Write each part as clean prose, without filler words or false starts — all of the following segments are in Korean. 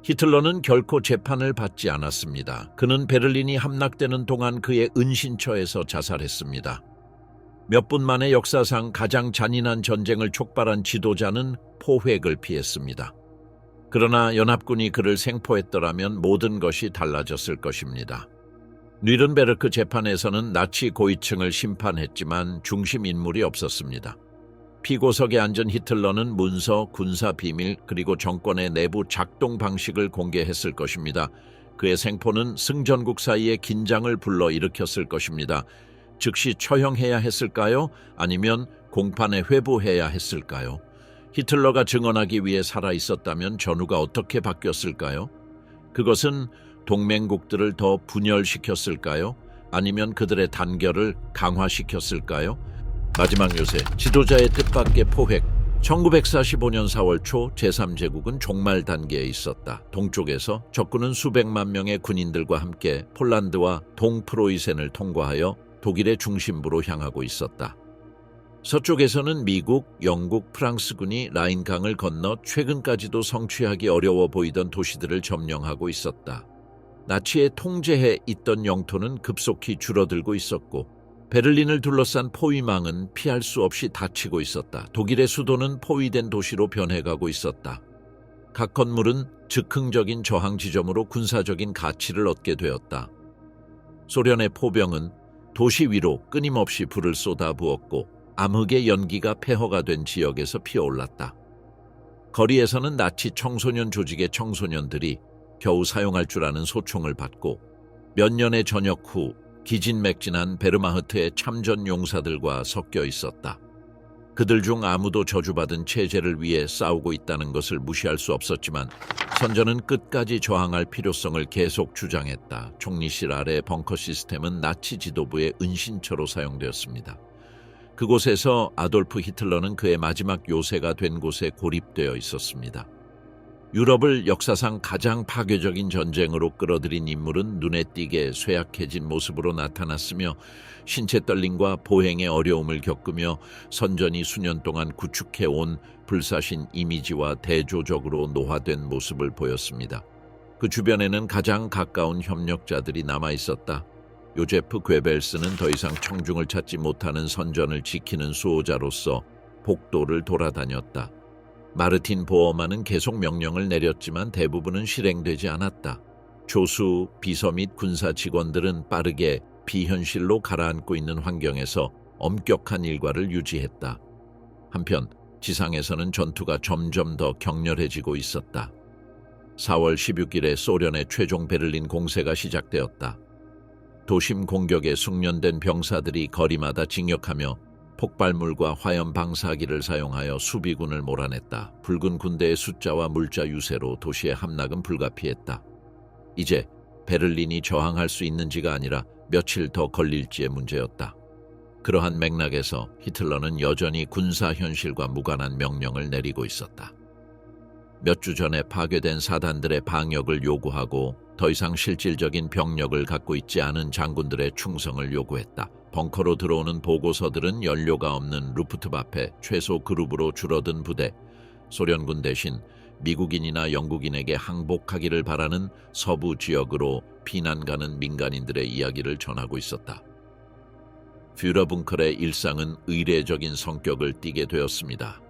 히틀러는 결코 재판을 받지 않았습니다. 그는 베를린이 함락되는 동안 그의 은신처에서 자살했습니다. 몇 분 만에 역사상 가장 잔인한 전쟁을 촉발한 지도자는 포획을 피했습니다. 그러나 연합군이 그를 생포했더라면 모든 것이 달라졌을 것입니다. 뉘른베르크 재판에서는 나치 고위층을 심판했지만 중심 인물이 없었습니다. 피고석에 앉은 히틀러는 문서, 군사 비밀, 그리고 정권의 내부 작동 방식을 공개했을 것입니다. 그의 생포는 승전국 사이의 긴장을 불러일으켰을 것입니다. 즉시 처형해야 했을까요? 아니면 공판에 회부해야 했을까요? 히틀러가 증언하기 위해 살아있었다면 전후가 어떻게 바뀌었을까요? 그것은 동맹국들을 더 분열시켰을까요? 아니면 그들의 단결을 강화시켰을까요? 마지막 요새, 지도자의 뜻밖의 포획. 1945년 4월 초 제3제국은 종말 단계에 있었다. 동쪽에서 적군은 수백만 명의 군인들과 함께 폴란드와 동프로이센을 통과하여 독일의 중심부로 향하고 있었다. 서쪽에서는 미국, 영국, 프랑스군이 라인강을 건너 최근까지도 성취하기 어려워 보이던 도시들을 점령하고 있었다. 나치의 통제해 있던 영토는 급속히 줄어들고 있었고 베를린을 둘러싼 포위망은 피할 수 없이 닫히고 있었다. 독일의 수도는 포위된 도시로 변해가고 있었다. 각 건물은 즉흥적인 저항 지점으로 군사적인 가치를 얻게 되었다. 소련의 포병은 도시 위로 끊임없이 불을 쏟아부었고 암흑의 연기가 폐허가 된 지역에서 피어올랐다. 거리에서는 나치 청소년 조직의 청소년들이 겨우 사용할 줄 아는 소총을 받고 몇 년의 전역 후 기진맥진한 베르마흐트의 참전 용사들과 섞여 있었다. 그들 중 아무도 저주받은 체제를 위해 싸우고 있다는 것을 무시할 수 없었지만 선전은 끝까지 저항할 필요성을 계속 주장했다. 총리실 아래 벙커 시스템은 나치 지도부의 은신처로 사용되었습니다. 그곳에서 아돌프 히틀러는 그의 마지막 요새가 된 곳에 고립되어 있었습니다. 유럽을 역사상 가장 파괴적인 전쟁으로 끌어들인 인물은 눈에 띄게 쇠약해진 모습으로 나타났으며 신체 떨림과 보행의 어려움을 겪으며 선전이 수년 동안 구축해온 불사신 이미지와 대조적으로 노화된 모습을 보였습니다. 그 주변에는 가장 가까운 협력자들이 남아있었다. 요제프 괴벨스는 더 이상 청중을 찾지 못하는 선전을 지키는 수호자로서 복도를 돌아다녔다. 마르틴 보어만은 계속 명령을 내렸지만 대부분은 실행되지 않았다. 조수, 비서 및 군사 직원들은 빠르게 비현실로 가라앉고 있는 환경에서 엄격한 일과를 유지했다. 한편 지상에서는 전투가 점점 더 격렬해지고 있었다. 4월 16일에 소련의 최종 베를린 공세가 시작되었다. 도심 공격에 숙련된 병사들이 거리마다 진격하며 폭발물과 화염 방사기를 사용하여 수비군을 몰아냈다. 붉은 군대의 숫자와 물자 유세로 도시의 함락은 불가피했다. 이제 베를린이 저항할 수 있는지가 아니라 며칠 더 걸릴지의 문제였다. 그러한 맥락에서 히틀러는 여전히 군사 현실과 무관한 명령을 내리고 있었다. 몇 주 전에 파괴된 사단들의 방역을 요구하고 더 이상 실질적인 병력을 갖고 있지 않은 장군들의 충성을 요구했다. 벙커로 들어오는 보고서들은 연료가 없는 루프트바페 최소 그룹으로 줄어든 부대, 소련군 대신 미국인이나 영국인에게 항복하기를 바라는 서부 지역으로 피난 가는 민간인들의 이야기를 전하고 있었다. 퓨러 bunker의 일상은 의례적인 성격을 띠게 되었습니다.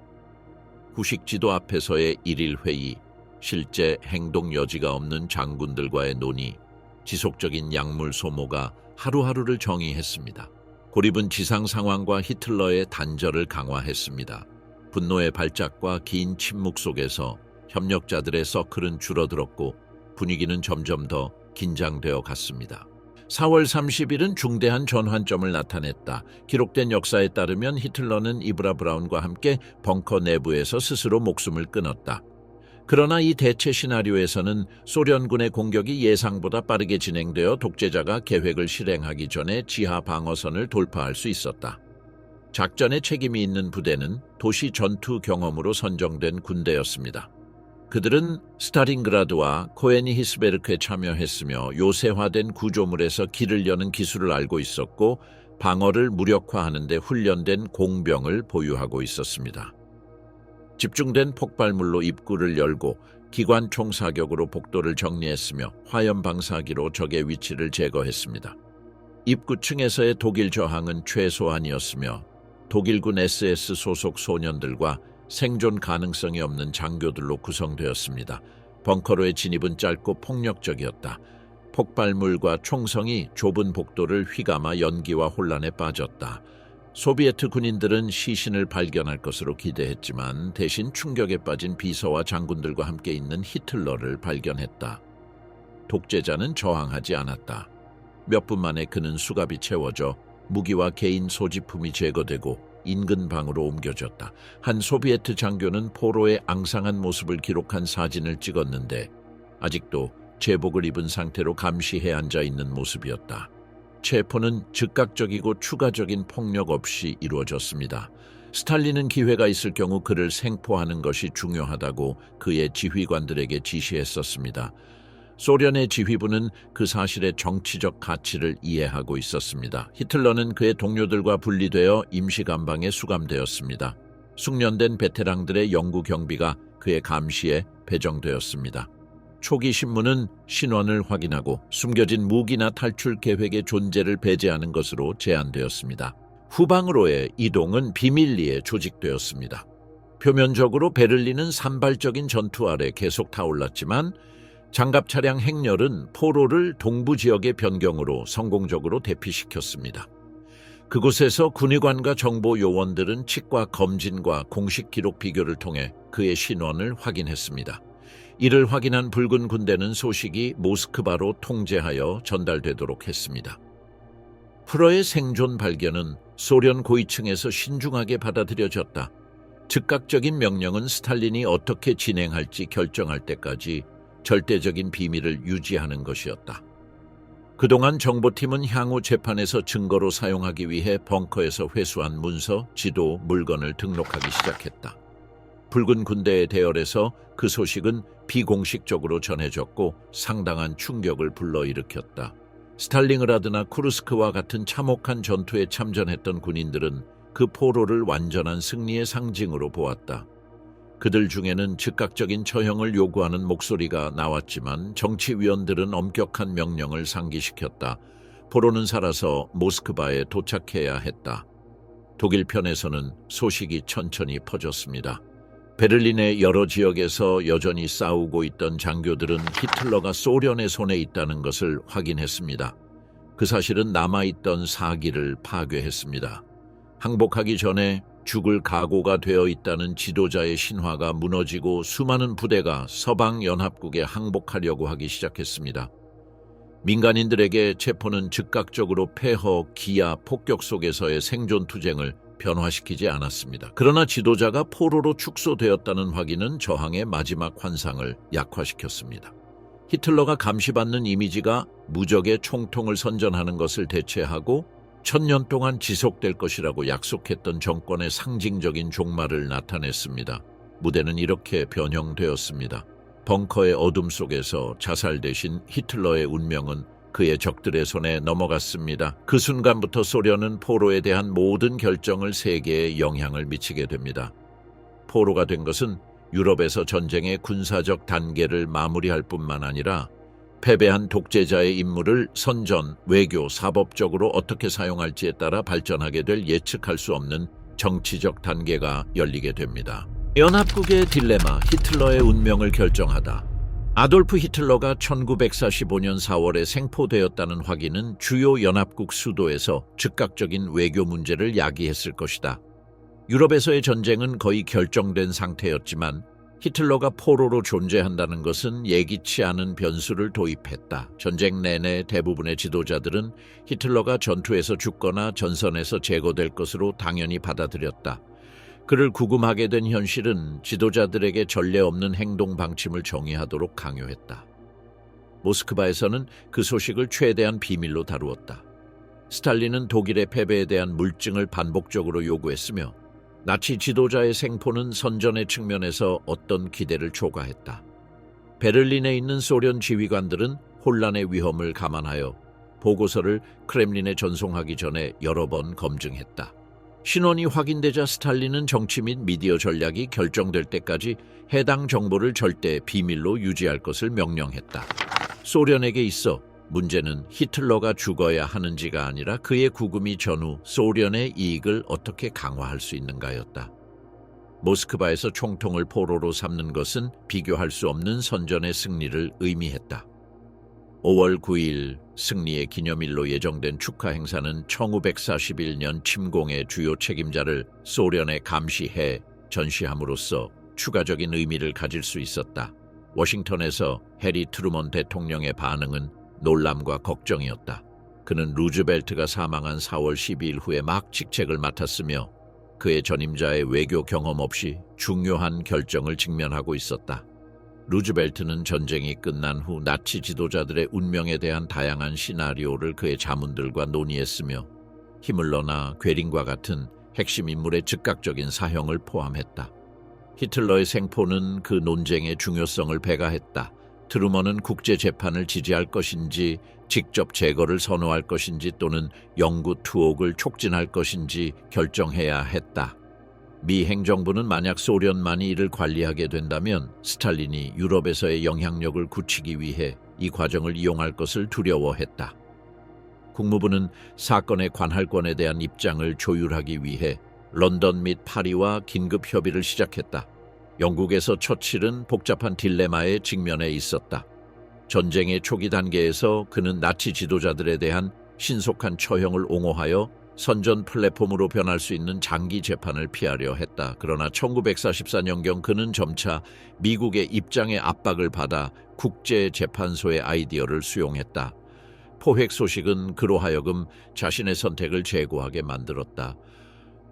후식 지도 앞에서의 일일 회의, 실제 행동 여지가 없는 장군들과의 논의, 지속적인 약물 소모가 하루하루를 정의했습니다. 고립은 지상 상황과 히틀러의 단절을 강화했습니다. 분노의 발작과 긴 침묵 속에서 협력자들의 서클은 줄어들었고 분위기는 점점 더 긴장되어 갔습니다. 4월 30일은 중대한 전환점을 나타냈다. 기록된 역사에 따르면 히틀러는 이브라 브라운과 함께 벙커 내부에서 스스로 목숨을 끊었다. 그러나 이 대체 시나리오에서는 소련군의 공격이 예상보다 빠르게 진행되어 독재자가 계획을 실행하기 전에 지하 방어선을 돌파할 수 있었다. 작전에 책임이 있는 부대는 도시 전투 경험으로 선정된 군대였습니다. 그들은 스타린그라드와 코에니히스베르크에 참여했으며 요새화된 구조물에서 길을 여는 기술을 알고 있었고 방어를 무력화하는 데 훈련된 공병을 보유하고 있었습니다. 집중된 폭발물로 입구를 열고 기관총 사격으로 복도를 정리했으며 화염 방사기로 적의 위치를 제거했습니다. 입구층에서의 독일 저항은 최소한이었으며 독일군 SS 소속 소년들과 생존 가능성이 없는 장교들로 구성되었습니다. 벙커로의 진입은 짧고 폭력적이었다. 폭발물과 총성이 좁은 복도를 휘감아 연기와 혼란에 빠졌다. 소비에트 군인들은 시신을 발견할 것으로 기대했지만 대신 충격에 빠진 비서와 장군들과 함께 있는 히틀러를 발견했다. 독재자는 저항하지 않았다. 몇 분 만에 그는 수갑이 채워져 무기와 개인 소지품이 제거되고 인근 방으로 옮겨졌다. 한 소비에트 장교는 포로의 앙상한 모습을 기록한 사진을 찍었는데 아직도 제복을 입은 상태로 감시해 앉아 있는 모습이었다. 체포는 즉각적이고 추가적인 폭력 없이 이루어졌습니다. 스탈린은 기회가 있을 경우 그를 생포하는 것이 중요하다고 그의 지휘관들에게 지시했었습니다. 소련의 지휘부는 그 사실의 정치적 가치를 이해하고 있었습니다. 히틀러는 그의 동료들과 분리되어 임시감방에 수감되었습니다. 숙련된 베테랑들의 영구 경비가 그의 감시에 배정되었습니다. 초기 신문은 신원을 확인하고 숨겨진 무기나 탈출 계획의 존재를 배제하는 것으로 제한되었습니다. 후방으로의 이동은 비밀리에 조직되었습니다. 표면적으로 베를린은 산발적인 전투 아래 계속 타올랐지만 장갑 차량 행렬은 포로를 동부 지역의 변경으로 성공적으로 대피시켰습니다. 그곳에서 군의관과 정보 요원들은 치과 검진과 공식 기록 비교를 통해 그의 신원을 확인했습니다. 이를 확인한 붉은 군대는 소식이 모스크바로 통제하여 전달되도록 했습니다. 프러의 생존 발견은 소련 고위층에서 신중하게 받아들여졌다. 즉각적인 명령은 스탈린이 어떻게 진행할지 결정할 때까지 절대적인 비밀을 유지하는 것이었다. 그동안 정보팀은 향후 재판에서 증거로 사용하기 위해 벙커에서 회수한 문서, 지도, 물건을 등록하기 시작했다. 붉은 군대의 대열에서 그 소식은 비공식적으로 전해졌고 상당한 충격을 불러일으켰다. 스탈링그라드나 쿠르스크와 같은 참혹한 전투에 참전했던 군인들은 그 포로를 완전한 승리의 상징으로 보았다. 그들 중에는 즉각적인 처형을 요구하는 목소리가 나왔지만 정치위원들은 엄격한 명령을 상기시켰다. 포로는 살아서 모스크바에 도착해야 했다. 독일 편에서는 소식이 천천히 퍼졌습니다. 베를린의 여러 지역에서 여전히 싸우고 있던 장교들은 히틀러가 소련의 손에 있다는 것을 확인했습니다. 그 사실은 남아있던 사기를 파괴했습니다. 항복하기 전에 죽을 각오가 되어 있다는 지도자의 신화가 무너지고 수많은 부대가 서방연합국에 항복하려고 하기 시작했습니다. 민간인들에게 체포는 즉각적으로 폐허, 기아, 폭격 속에서의 생존 투쟁을 변화시키지 않았습니다. 그러나 지도자가 포로로 축소되었다는 확인은 저항의 마지막 환상을 약화시켰습니다. 히틀러가 감시받는 이미지가 무적의 총통을 선전하는 것을 대체하고 1000년 동안 지속될 것이라고 약속했던 정권의 상징적인 종말을 나타냈습니다. 무대는 이렇게 변형되었습니다. 벙커의 어둠 속에서 자살 대신 히틀러의 운명은 그의 적들의 손에 넘어갔습니다. 그 순간부터 소련은 포로에 대한 모든 결정을 세계에 영향을 미치게 됩니다. 포로가 된 것은 유럽에서 전쟁의 군사적 단계를 마무리할 뿐만 아니라 패배한 독재자의 임무를 선전, 외교, 사법적으로 어떻게 사용할지에 따라 발전하게 될 예측할 수 없는 정치적 단계가 열리게 됩니다. 연합국의 딜레마, 히틀러의 운명을 결정하다. 아돌프 히틀러가 1945년 4월에 생포되었다는 확인은 주요 연합국 수도에서 즉각적인 외교 문제를 야기했을 것이다. 유럽에서의 전쟁은 거의 결정된 상태였지만 히틀러가 포로로 존재한다는 것은 예기치 않은 변수를 도입했다. 전쟁 내내 대부분의 지도자들은 히틀러가 전투에서 죽거나 전선에서 제거될 것으로 당연히 받아들였다. 그를 구금하게 된 현실은 지도자들에게 전례 없는 행동 방침을 정의하도록 강요했다. 모스크바에서는 그 소식을 최대한 비밀로 다루었다. 스탈린은 독일의 패배에 대한 물증을 반복적으로 요구했으며 나치 지도자의 생포는 선전의 측면에서 어떤 기대를 초과했다. 베를린에 있는 소련 지휘관들은 혼란의 위험을 감안하여 보고서를 크렘린에 전송하기 전에 여러 번 검증했다. 신원이 확인되자 스탈린은 정치 및 미디어 전략이 결정될 때까지 해당 정보를 절대 비밀로 유지할 것을 명령했다. 소련에게 있어 문제는 히틀러가 죽어야 하는지가 아니라 그의 구금이 전후 소련의 이익을 어떻게 강화할 수 있는가였다. 모스크바에서 총통을 포로로 삼는 것은 비교할 수 없는 선전의 승리를 의미했다. 5월 9일 승리의 기념일로 예정된 축하 행사는 1941년 침공의 주요 책임자를 소련에 감시해 전시함으로써 추가적인 의미를 가질 수 있었다. 워싱턴에서 해리 트루먼 대통령의 반응은 놀람과 걱정이었다. 그는 루즈벨트가 사망한 4월 12일 후에 막 직책을 맡았으며 그의 전임자의 외교 경험 없이 중요한 결정을 직면하고 있었다. 루즈벨트는 전쟁이 끝난 후 나치 지도자들의 운명에 대한 다양한 시나리오를 그의 자문들과 논의했으며 히물러나 괴링과 같은 핵심 인물의 즉각적인 사형을 포함했다. 히틀러의 생포는 그 논쟁의 중요성을 배가했다. 트루먼은 국제재판을 지지할 것인지 직접 제거를 선호할 것인지 또는 영구 투옥을 촉진할 것인지 결정해야 했다. 미 행정부는 만약 소련만이 이를 관리하게 된다면 스탈린이 유럽에서의 영향력을 굳히기 위해 이 과정을 이용할 것을 두려워했다. 국무부는 사건의 관할권에 대한 입장을 조율하기 위해 런던 및 파리와 긴급 협의를 시작했다. 영국에서 처칠은 복잡한 딜레마에 직면해 있었다. 전쟁의 초기 단계에서 그는 나치 지도자들에 대한 신속한 처형을 옹호하여 선전 플랫폼으로 변할 수 있는 장기 재판을 피하려 했다. 그러나 1944년경 그는 점차 미국의 입장의 압박을 받아 국제재판소의 아이디어를 수용했다. 포획 소식은 그로 하여금 자신의 선택을 재고하게 만들었다.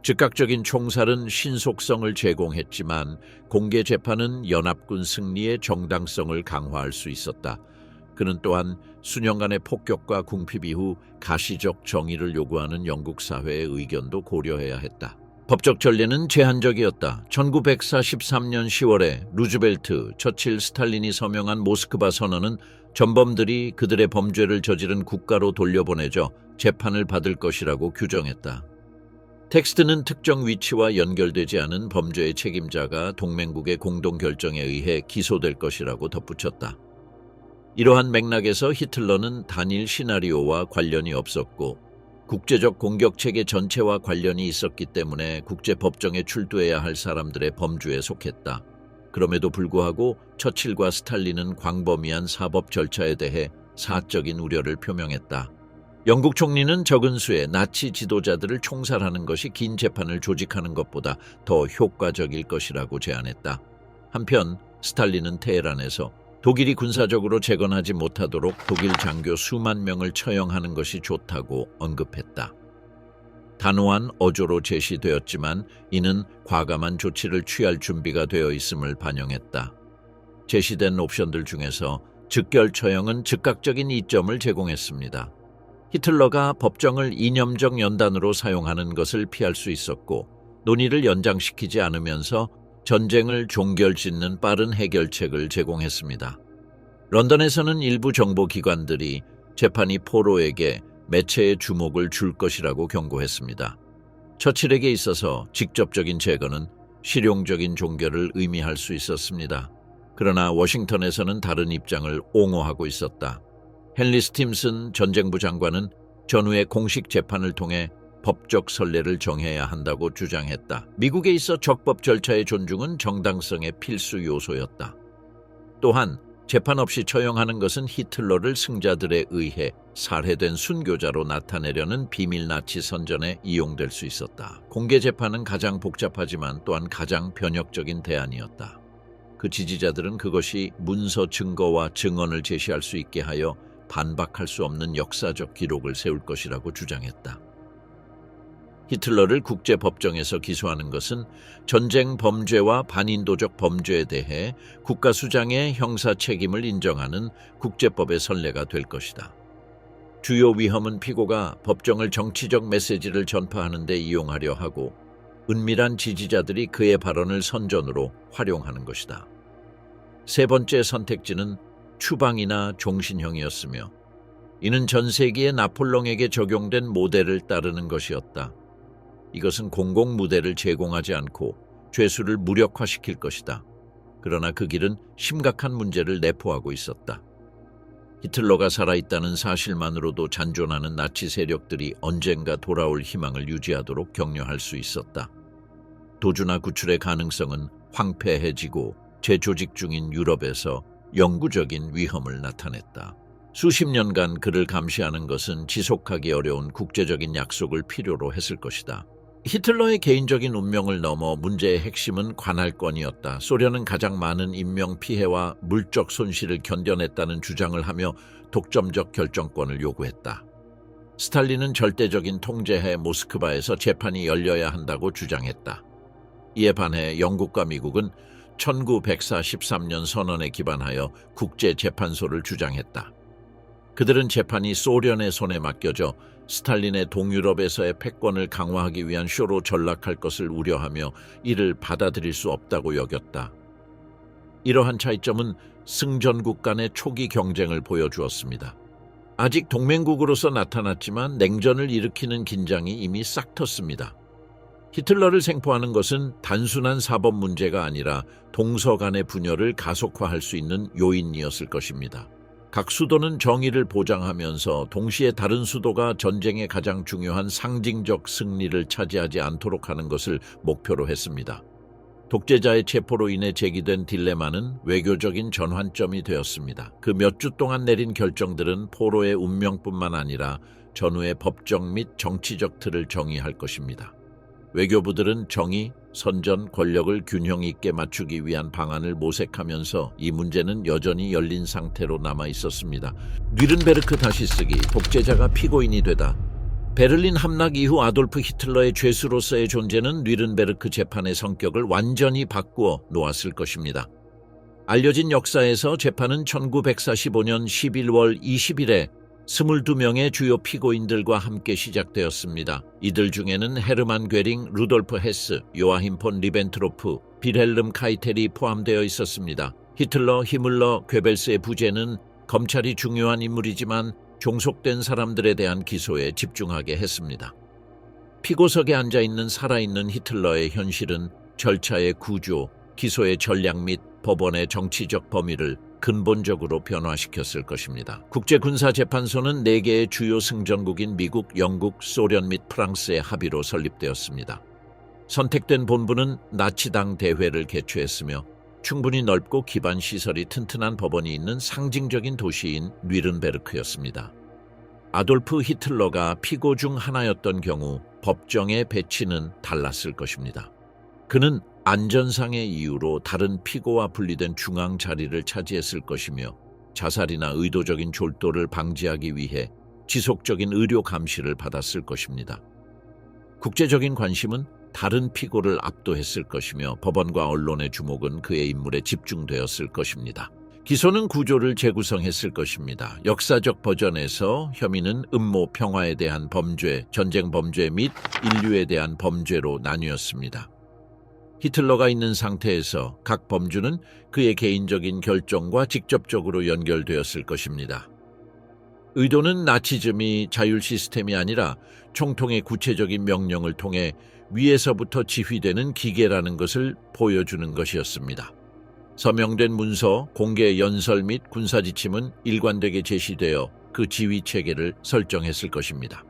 즉각적인 총살은 신속성을 제공했지만 공개 재판은 연합군 승리의 정당성을 강화할 수 있었다. 그는 또한 수년간의 폭격과 궁핍 이후 가시적 정의를 요구하는 영국 사회의 의견도 고려해야 했다. 법적 전례는 제한적이었다. 1943년 10월에 루즈벨트, 처칠, 스탈린이 서명한 모스크바 선언은 전범들이 그들의 범죄를 저지른 국가로 돌려보내져 재판을 받을 것이라고 규정했다. 텍스트는 특정 위치와 연결되지 않은 범죄의 책임자가 동맹국의 공동결정에 의해 기소될 것이라고 덧붙였다. 이러한 맥락에서 히틀러는 단일 시나리오와 관련이 없었고 국제적 공격체계 전체와 관련이 있었기 때문에 국제법정에 출두해야 할 사람들의 범주에 속했다. 그럼에도 불구하고 처칠과 스탈린은 광범위한 사법 절차에 대해 사적인 우려를 표명했다. 영국 총리는 적은 수의 나치 지도자들을 총살하는 것이 긴 재판을 조직하는 것보다 더 효과적일 것이라고 제안했다. 한편 스탈린은 테헤란에서 독일이 군사적으로 재건하지 못하도록 독일 장교 수만 명을 처형하는 것이 좋다고 언급했다. 단호한 어조로 제시되었지만 이는 과감한 조치를 취할 준비가 되어 있음을 반영했다. 제시된 옵션들 중에서 즉결 처형은 즉각적인 이점을 제공했습니다. 히틀러가 법정을 이념적 연단으로 사용하는 것을 피할 수 있었고 논의를 연장시키지 않으면서 전쟁을 종결짓는 빠른 해결책을 제공했습니다. 런던에서는 일부 정보기관들이 재판이 포로에게 매체의 주목을 줄 것이라고 경고했습니다. 처칠에게 있어서 직접적인 제거는 실용적인 종결을 의미할 수 있었습니다. 그러나 워싱턴에서는 다른 입장을 옹호하고 있었다. 헨리 스팀슨 전쟁부 장관은 전후의 공식 재판을 통해 법적 선례를 정해야 한다고 주장했다. 미국에 있어 적법 절차의 존중은 정당성의 필수 요소였다. 또한 재판 없이 처형하는 것은 히틀러를 승자들에 의해 살해된 순교자로 나타내려는 비밀 나치 선전에 이용될 수 있었다. 공개 재판은 가장 복잡하지만 또한 가장 변혁적인 대안이었다. 그 지지자들은 그것이 문서 증거와 증언을 제시할 수 있게 하여 반박할 수 없는 역사적 기록을 세울 것이라고 주장했다. 히틀러를 국제법정에서 기소하는 것은 전쟁 범죄와 반인도적 범죄에 대해 국가 수장의 형사 책임을 인정하는 국제법의 선례가 될 것이다. 주요 위험은 피고가 법정을 정치적 메시지를 전파하는 데 이용하려 하고 은밀한 지지자들이 그의 발언을 선전으로 활용하는 것이다. 세 번째 선택지는 추방이나 종신형이었으며 이는 전 세기의 나폴레옹에게 적용된 모델을 따르는 것이었다. 이것은 공공 무대를 제공하지 않고 죄수를 무력화시킬 것이다. 그러나 그 길은 심각한 문제를 내포하고 있었다. 히틀러가 살아있다는 사실만으로도 잔존하는 나치 세력들이 언젠가 돌아올 희망을 유지하도록 격려할 수 있었다. 도주나 구출의 가능성은 황폐해지고 재조직 중인 유럽에서 영구적인 위험을 나타냈다. 수십 년간 그를 감시하는 것은 지속하기 어려운 국제적인 약속을 필요로 했을 것이다. 히틀러의 개인적인 운명을 넘어 문제의 핵심은 관할권이었다. 소련은 가장 많은 인명 피해와 물적 손실을 견뎌냈다는 주장을 하며 독점적 결정권을 요구했다. 스탈린은 절대적인 통제하에 모스크바에서 재판이 열려야 한다고 주장했다. 이에 반해 영국과 미국은 1943년 선언에 기반하여 국제재판소를 주장했다. 그들은 재판이 소련의 손에 맡겨져 스탈린의 동유럽에서의 패권을 강화하기 위한 쇼로 전락할 것을 우려하며 이를 받아들일 수 없다고 여겼다. 이러한 차이점은 승전국 간의 초기 경쟁을 보여주었습니다. 아직 동맹국으로서 나타났지만 냉전을 일으키는 긴장이 이미 싹 텄습니다. 히틀러를 생포하는 것은 단순한 사법 문제가 아니라 동서 간의 분열을 가속화할 수 있는 요인이었을 것입니다. 각 수도는 정의를 보장하면서 동시에 다른 수도가 전쟁의 가장 중요한 상징적 승리를 차지하지 않도록 하는 것을 목표로 했습니다. 독재자의 체포로 인해 제기된 딜레마는 외교적인 전환점이 되었습니다. 그 몇 주 동안 내린 결정들은 포로의 운명뿐만 아니라 전후의 법적 및 정치적 틀을 정의할 것입니다. 외교부들은 정의, 선전, 권력을 균형 있게 맞추기 위한 방안을 모색하면서 이 문제는 여전히 열린 상태로 남아 있었습니다. 뉘른베르크 다시 쓰기, 독재자가 피고인이 되다. 베를린 함락 이후 아돌프 히틀러의 죄수로서의 존재는 뉘른베르크 재판의 성격을 완전히 바꾸어 놓았을 것입니다. 알려진 역사에서 재판은 1945년 11월 20일에 22명의 주요 피고인들과 함께 시작되었습니다. 이들 중에는 헤르만 괴링, 루돌프 헤스, 요아힘 폰 리벤트로프, 빌헬름 카이텔이 포함되어 있었습니다. 히틀러, 히물러, 괴벨스의 부재는 검찰이 중요한 인물이지만 종속된 사람들에 대한 기소에 집중하게 했습니다. 피고석에 앉아있는 살아있는 히틀러의 현실은 절차의 구조, 기소의 전략 및 법원의 정치적 범위를 근본적으로 변화시켰을 것입니다. 국제군사재판소는 4개의 주요 승전국인 미국, 영국, 소련 및 프랑스의 합의로 설립되었습니다. 선택된 본부는 나치당 대회를 개최했으며 충분히 넓고 기반 시설이 튼튼한 법원이 있는 상징적인 도시인 뉘른베르크였습니다. 아돌프 히틀러가 피고 중 하나였던 경우 법정의 배치는 달랐을 것입니다. 그는 안전상의 이유로 다른 피고와 분리된 중앙 자리를 차지했을 것이며 자살이나 의도적인 졸도를 방지하기 위해 지속적인 의료 감시를 받았을 것입니다. 국제적인 관심은 다른 피고를 압도했을 것이며 법원과 언론의 주목은 그의 인물에 집중되었을 것입니다. 기소는 구조를 재구성했을 것입니다. 역사적 버전에서 혐의는 음모, 평화에 대한 범죄, 전쟁 범죄 및 인류에 대한 범죄로 나뉘었습니다. 히틀러가 있는 상태에서 각 범주는 그의 개인적인 결정과 직접적으로 연결되었을 것입니다. 의도는 나치즘이 자율 시스템이 아니라 총통의 구체적인 명령을 통해 위에서부터 지휘되는 기계라는 것을 보여주는 것이었습니다. 서명된 문서, 공개 연설 및 군사 지침은 일관되게 제시되어 그 지휘 체계를 설정했을 것입니다.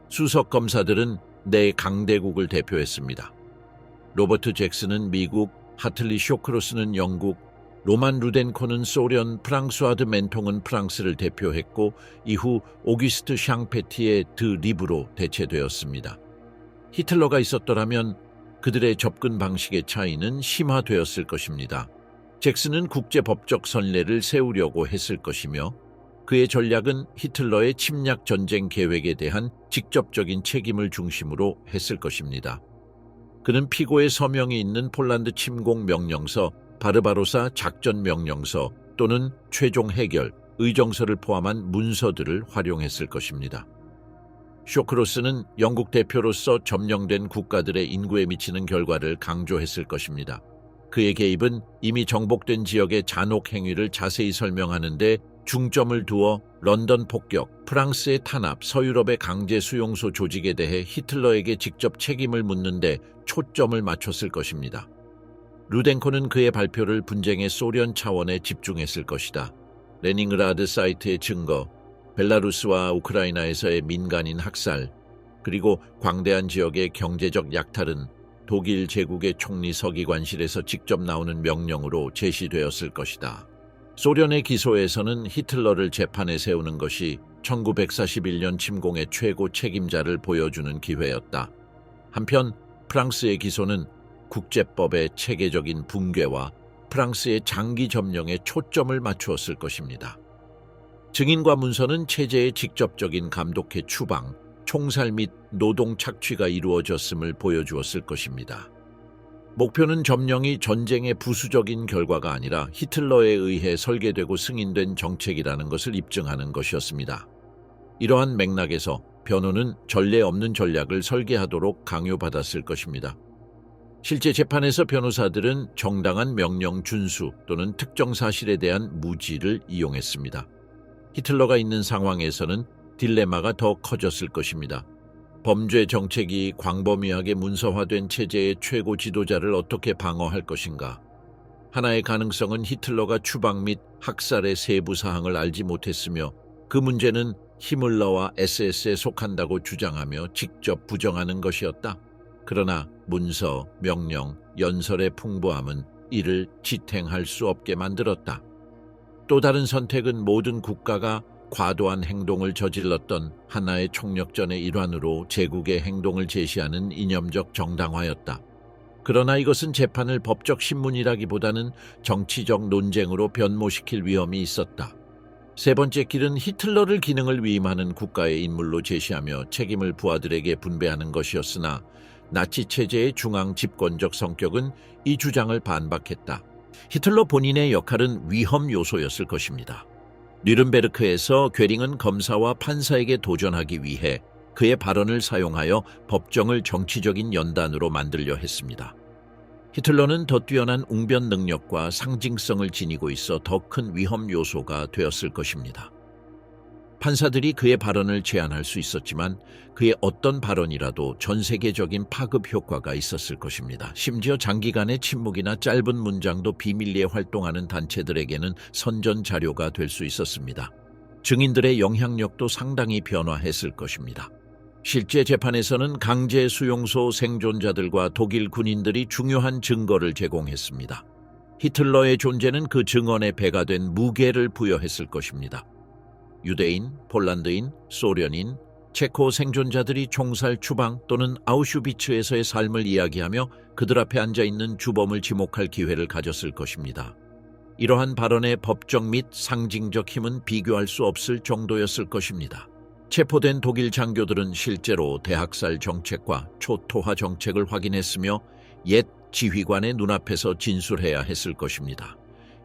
수석 검사들은 네 강대국을 대표했습니다. 로버트 잭슨은 미국, 하틀리 쇼크로스는 영국, 로만 루덴코는 소련, 프랑수아 드 멘통은 프랑스를 대표했고 이후 오기스트 샹페티의 드 리브로 대체되었습니다. 히틀러가 있었더라면 그들의 접근 방식의 차이는 심화되었을 것입니다. 잭슨은 국제법적 선례를 세우려고 했을 것이며 그의 전략은 히틀러의 침략 전쟁 계획에 대한 직접적인 책임을 중심으로 했을 것입니다. 그는 피고의 서명이 있는 폴란드 침공 명령서, 바르바로사 작전 명령서 또는 최종 해결, 의정서를 포함한 문서들을 활용했을 것입니다. 쇼크로스는 영국 대표로서 점령된 국가들의 인구에 미치는 결과를 강조했을 것입니다. 그의 개입은 이미 정복된 지역의 잔혹 행위를 자세히 설명하는데 중점을 두어 런던 폭격, 프랑스의 탄압, 서유럽의 강제 수용소 조직에 대해 히틀러에게 직접 책임을 묻는데 초점을 맞췄을 것입니다. 루덴코는 그의 발표를 분쟁의 소련 차원에 집중했을 것이다. 레닌그라드 사이트의 증거, 벨라루스와 우크라이나에서의 민간인 학살, 그리고 광대한 지역의 경제적 약탈은 독일 제국의 총리 서기관실에서 직접 나오는 명령으로 제시되었을 것이다. 소련의 기소에서는 히틀러를 재판에 세우는 것이 1941년 침공의 최고 책임자를 보여주는 기회였다. 한편 프랑스의 기소는 국제법의 체계적인 붕괴와 프랑스의 장기 점령에 초점을 맞추었을 것입니다. 증인과 문서는 체제의 직접적인 감독의 추방, 총살 및 노동 착취가 이루어졌음을 보여주었을 것입니다. 목표는 점령이 전쟁의 부수적인 결과가 아니라 히틀러에 의해 설계되고 승인된 정책이라는 것을 입증하는 것이었습니다. 이러한 맥락에서 변호는 전례 없는 전략을 설계하도록 강요받았을 것입니다. 실제 재판에서 변호사들은 정당한 명령 준수 또는 특정 사실에 대한 무지를 이용했습니다. 히틀러가 있는 상황에서는 딜레마가 더 커졌을 것입니다. 범죄 정책이 광범위하게 문서화된 체제의 최고 지도자를 어떻게 방어할 것인가? 하나의 가능성은 히틀러가 추방 및 학살의 세부 사항을 알지 못했으며 그 문제는 히물러와 SS에 속한다고 주장하며 직접 부정하는 것이었다. 그러나 문서, 명령, 연설의 풍부함은 이를 지탱할 수 없게 만들었다. 또 다른 선택은 모든 국가가 과도한 행동을 저질렀던 하나의 총력전의 일환으로 제국의 행동을 제시하는 이념적 정당화였다. 그러나 이것은 재판을 법적 신문이라기보다는 정치적 논쟁으로 변모시킬 위험이 있었다. 세 번째 길은 히틀러를 기능을 위임하는 국가의 인물로 제시하며 책임을 부하들에게 분배하는 것이었으나 나치 체제의 중앙 집권적 성격은 이 주장을 반박했다. 히틀러 본인의 역할은 위험 요소였을 것입니다. 뉘른베르크에서 괴링은 검사와 판사에게 도전하기 위해 그의 발언을 사용하여 법정을 정치적인 연단으로 만들려 했습니다. 히틀러는 더 뛰어난 웅변 능력과 상징성을 지니고 있어 더 큰 위험 요소가 되었을 것입니다. 판사들이 그의 발언을 제한할 수 있었지만 그의 어떤 발언이라도 전 세계적인 파급 효과가 있었을 것입니다. 심지어 장기간의 침묵이나 짧은 문장도 비밀리에 활동하는 단체들에게는 선전 자료가 될 수 있었습니다. 증인들의 영향력도 상당히 변화했을 것입니다. 실제 재판에서는 강제 수용소 생존자들과 독일 군인들이 중요한 증거를 제공했습니다. 히틀러의 존재는 그 증언에 배가 된 무게를 부여했을 것입니다. 유대인, 폴란드인, 소련인, 체코 생존자들이 총살 추방 또는 아우슈비츠에서의 삶을 이야기하며 그들 앞에 앉아있는 주범을 지목할 기회를 가졌을 것입니다. 이러한 발언의 법적 및 상징적 힘은 비교할 수 없을 정도였을 것입니다. 체포된 독일 장교들은 실제로 대학살 정책과 초토화 정책을 확인했으며 옛 지휘관의 눈앞에서 진술해야 했을 것입니다.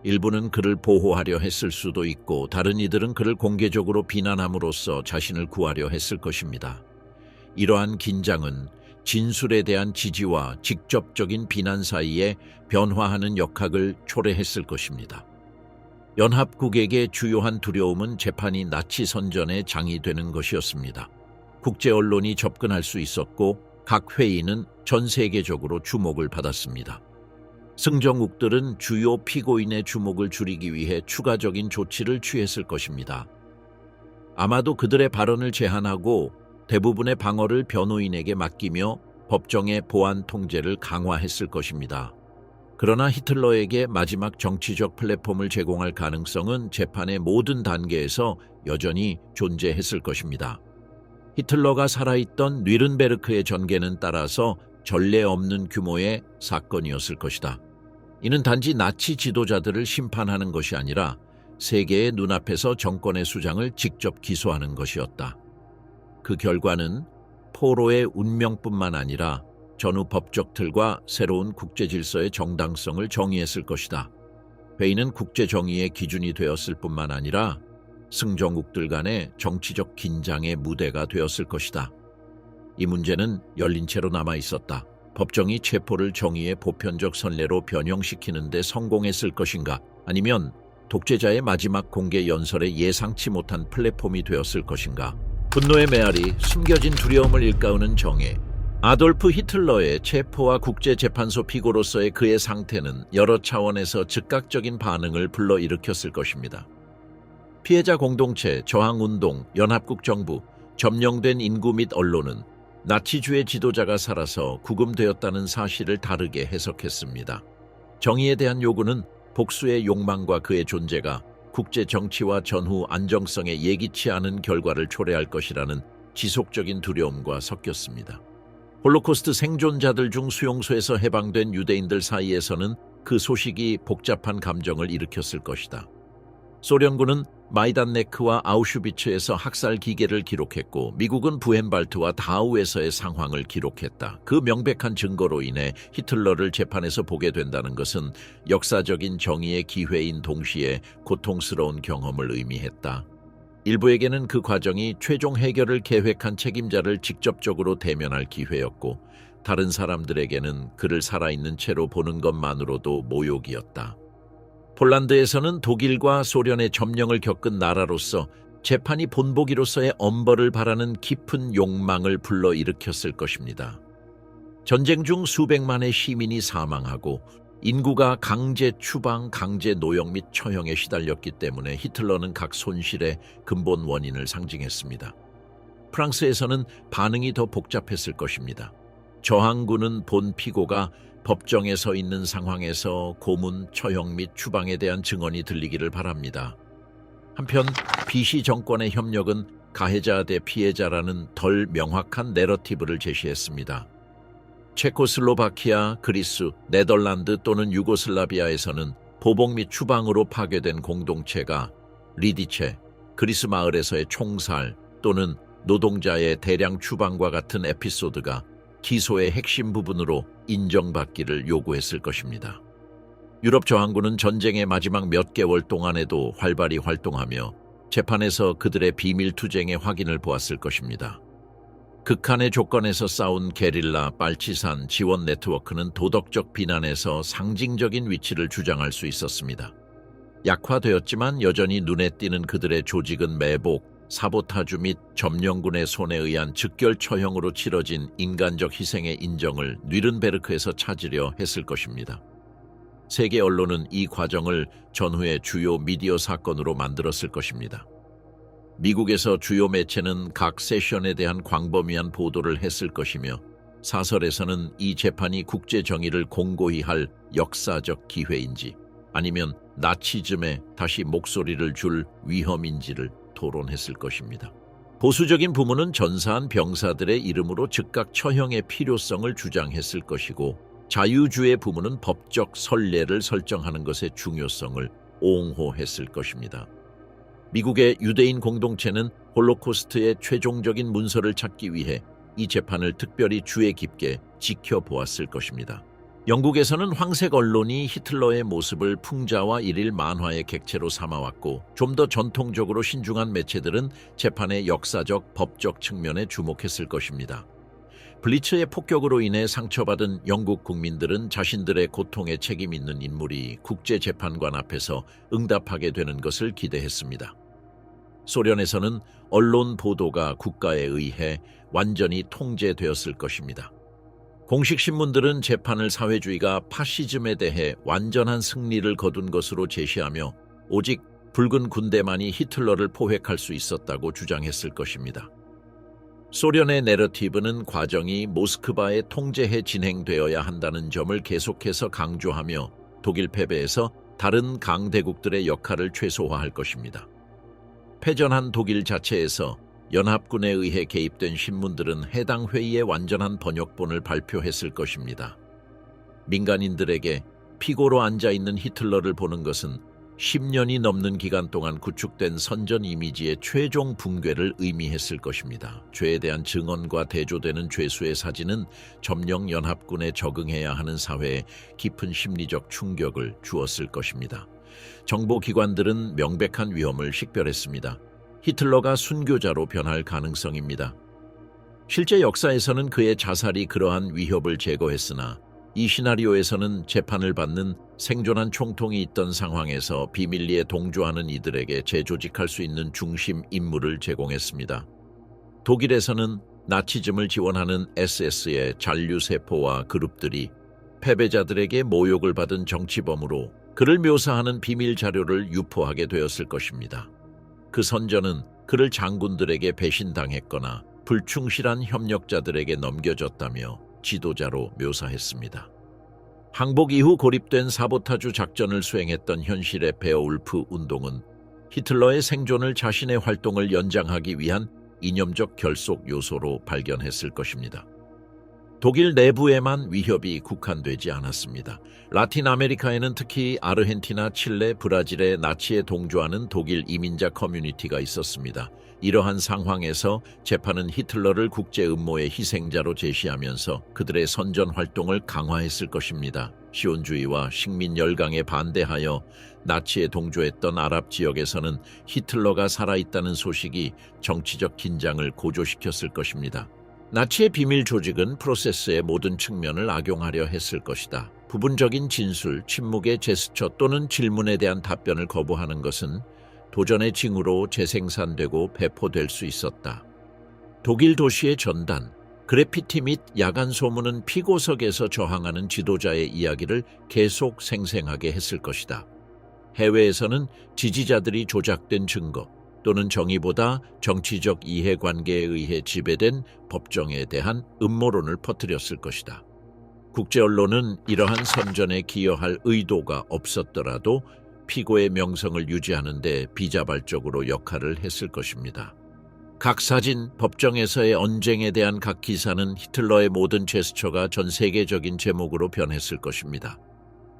일부는 그를 보호하려 했을 수도 있고 다른 이들은 그를 공개적으로 비난함으로써 자신을 구하려 했을 것입니다. 이러한 긴장은 진술에 대한 지지와 직접적인 비난 사이에 변화하는 역학을 초래했을 것입니다. 연합국에게 주요한 두려움은 재판이 나치 선전의 장이 되는 것이었습니다. 국제 언론이 접근할 수 있었고 각 회의는 전 세계적으로 주목을 받았습니다. 승정국들은 주요 피고인의 주목을 줄이기 위해 추가적인 조치를 취했을 것입니다. 아마도 그들의 발언을 제한하고 대부분의 방어를 변호인에게 맡기며 법정의 보안 통제를 강화했을 것입니다. 그러나 히틀러에게 마지막 정치적 플랫폼을 제공할 가능성은 재판의 모든 단계에서 여전히 존재했을 것입니다. 히틀러가 살아있던 뉘른베르크의 전개는 따라서 전례 없는 규모의 사건이었을 것이다. 이는 단지 나치 지도자들을 심판하는 것이 아니라 세계의 눈앞에서 정권의 수장을 직접 기소하는 것이었다. 그 결과는 포로의 운명뿐만 아니라 전후 법적 틀과 새로운 국제 질서의 정당성을 정의했을 것이다. 회의는 국제 정의의 기준이 되었을 뿐만 아니라 승정국들 간의 정치적 긴장의 무대가 되었을 것이다. 이 문제는 열린 채로 남아 있었다. 법정이 체포를 정의의 보편적 선례로 변형시키는 데 성공했을 것인가? 아니면 독재자의 마지막 공개 연설에 예상치 못한 플랫폼이 되었을 것인가? 분노의 메아리, 숨겨진 두려움을 일깨우는 정의. 아돌프 히틀러의 체포와 국제재판소 피고로서의 그의 상태는 여러 차원에서 즉각적인 반응을 불러일으켰을 것입니다. 피해자 공동체, 저항운동, 연합국 정부, 점령된 인구 및 언론은 나치주의 지도자가 살아서 구금되었다는 사실을 다르게 해석했습니다. 정의에 대한 요구는 복수의 욕망과 그의 존재가 국제 정치와 전후 안정성에 예기치 않은 결과를 초래할 것이라는 지속적인 두려움과 섞였습니다. 홀로코스트 생존자들 중 수용소에서 해방된 유대인들 사이에서는 그 소식이 복잡한 감정을 일으켰을 것이다. 소련군은 마이단네크와 아우슈비츠에서 학살 기계를 기록했고 미국은 부헨발트와 다우에서의 상황을 기록했다. 그 명백한 증거로 인해 히틀러를 재판에서 보게 된다는 것은 역사적인 정의의 기회인 동시에 고통스러운 경험을 의미했다. 일부에게는 그 과정이 최종 해결을 계획한 책임자를 직접적으로 대면할 기회였고 다른 사람들에게는 그를 살아있는 채로 보는 것만으로도 모욕이었다. 폴란드에서는 독일과 소련의 점령을 겪은 나라로서 재판이 본보기로서의 엄벌을 바라는 깊은 욕망을 불러일으켰을 것입니다. 전쟁 중 수백만의 시민이 사망하고 인구가 강제 추방, 강제 노역 및 처형에 시달렸기 때문에 히틀러는 각 손실의 근본 원인을 상징했습니다. 프랑스에서는 반응이 더 복잡했을 것입니다. 저항군은 본 피고가 법정에 서 있는 상황에서 고문, 처형 및 추방에 대한 증언이 들리기를 바랍니다. 한편 비시 정권의 협력은 가해자 대 피해자라는 덜 명확한 내러티브를 제시했습니다. 체코슬로바키아, 그리스, 네덜란드 또는 유고슬라비아에서는 보복 및 추방으로 파괴된 공동체가 리디체, 그리스 마을에서의 총살 또는 노동자의 대량 추방과 같은 에피소드가 기소의 핵심 부분으로 인정받기를 요구했을 것입니다. 유럽 저항군은 전쟁의 마지막 몇 개월 동안에도 활발히 활동하며 재판에서 그들의 비밀 투쟁의 확인을 보았을 것입니다. 극한의 조건에서 싸운 게릴라, 빨치산, 지원 네트워크는 도덕적 비난에서 상징적인 위치를 주장할 수 있었습니다. 약화되었지만 여전히 눈에 띄는 그들의 조직은 매복, 사보타주 및 점령군의 손에 의한 즉결 처형으로 치러진 인간적 희생의 인정을 뉘른베르크에서 찾으려 했을 것입니다. 세계 언론은 이 과정을 전후의 주요 미디어 사건으로 만들었을 것입니다. 미국에서 주요 매체는 각 세션에 대한 광범위한 보도를 했을 것이며 사설에서는 이 재판이 국제 정의를 공고히 할 역사적 기회인지 아니면 나치즘에 다시 목소리를 줄 위험인지를 토론했을 것입니다. 보수적인 부문은 전사한 병사들의 이름으로 즉각 처형의 필요성을 주장했을 것이고 자유주의 부문은 법적 선례를 설정하는 것의 중요성을 옹호했을 것입니다. 미국의 유대인 공동체는 홀로코스트의 최종적인 문서를 찾기 위해 이 재판을 특별히 주의 깊게 지켜보았을 것입니다. 영국에서는 황색 언론이 히틀러의 모습을 풍자와 일일 만화의 객체로 삼아왔고 좀 더 전통적으로 신중한 매체들은 재판의 역사적, 법적 측면에 주목했을 것입니다. 블리츠의 폭격으로 인해 상처받은 영국 국민들은 자신들의 고통에 책임 있는 인물이 국제재판관 앞에서 응답하게 되는 것을 기대했습니다. 소련에서는 언론 보도가 국가에 의해 완전히 통제되었을 것입니다. 공식 신문들은 재판을 사회주의가 파시즘에 대해 완전한 승리를 거둔 것으로 제시하며 오직 붉은 군대만이 히틀러를 포획할 수 있었다고 주장했을 것입니다. 소련의 내러티브는 과정이 모스크바의 통제해 진행되어야 한다는 점을 계속해서 강조하며 독일 패배에서 다른 강대국들의 역할을 최소화할 것입니다. 패전한 독일 자체에서 연합군에 의해 개입된 신문들은 해당 회의의 완전한 번역본을 발표했을 것입니다. 민간인들에게 피고로 앉아있는 히틀러를 보는 것은 10년이 넘는 기간 동안 구축된 선전 이미지의 최종 붕괴를 의미했을 것입니다. 죄에 대한 증언과 대조되는 죄수의 사진은 점령 연합군에 적응해야 하는 사회에 깊은 심리적 충격을 주었을 것입니다. 정보기관들은 명백한 위험을 식별했습니다. 히틀러가 순교자로 변할 가능성입니다. 실제 역사에서는 그의 자살이 그러한 위협을 제거했으나 이 시나리오에서는 재판을 받는 생존한 총통이 있던 상황에서 비밀리에 동조하는 이들에게 재조직할 수 있는 중심 인물을 제공했습니다. 독일에서는 나치즘을 지원하는 SS의 잔류세포와 그룹들이 패배자들에게 모욕을 받은 정치범으로 그를 묘사하는 비밀 자료를 유포하게 되었을 것입니다. 그 선전은 그를 장군들에게 배신당했거나 불충실한 협력자들에게 넘겨졌다며 지도자로 묘사했습니다. 항복 이후 고립된 사보타주 작전을 수행했던 현실의 베어울프 운동은 히틀러의 생존을 자신의 활동을 연장하기 위한 이념적 결속 요소로 발견했을 것입니다. 독일 내부에만 위협이 국한되지 않았습니다. 라틴 아메리카에는 특히 아르헨티나, 칠레, 브라질의 나치에 동조하는 독일 이민자 커뮤니티가 있었습니다. 이러한 상황에서 재판은 히틀러를 국제 음모의 희생자로 제시하면서 그들의 선전 활동을 강화했을 것입니다. 시온주의와 식민 열강에 반대하여 나치에 동조했던 아랍 지역에서는 히틀러가 살아있다는 소식이 정치적 긴장을 고조시켰을 것입니다. 나치의 비밀 조직은 프로세스의 모든 측면을 악용하려 했을 것이다. 부분적인 진술, 침묵의 제스처 또는 질문에 대한 답변을 거부하는 것은 도전의 징후로 재생산되고 배포될 수 있었다. 독일 도시의 전단, 그래피티 및 야간 소문은 피고석에서 저항하는 지도자의 이야기를 계속 생생하게 했을 것이다. 해외에서는 지지자들이 조작된 증거 또는 정의보다 정치적 이해관계에 의해 지배된 법정에 대한 음모론을 퍼뜨렸을 것이다. 국제 언론은 이러한 선전에 기여할 의도가 없었더라도 피고의 명성을 유지하는 데 비자발적으로 역할을 했을 것입니다. 각 사진, 법정에서의 언쟁에 대한 각 기사는 히틀러의 모든 제스처가 전 세계적인 제목으로 변했을 것입니다.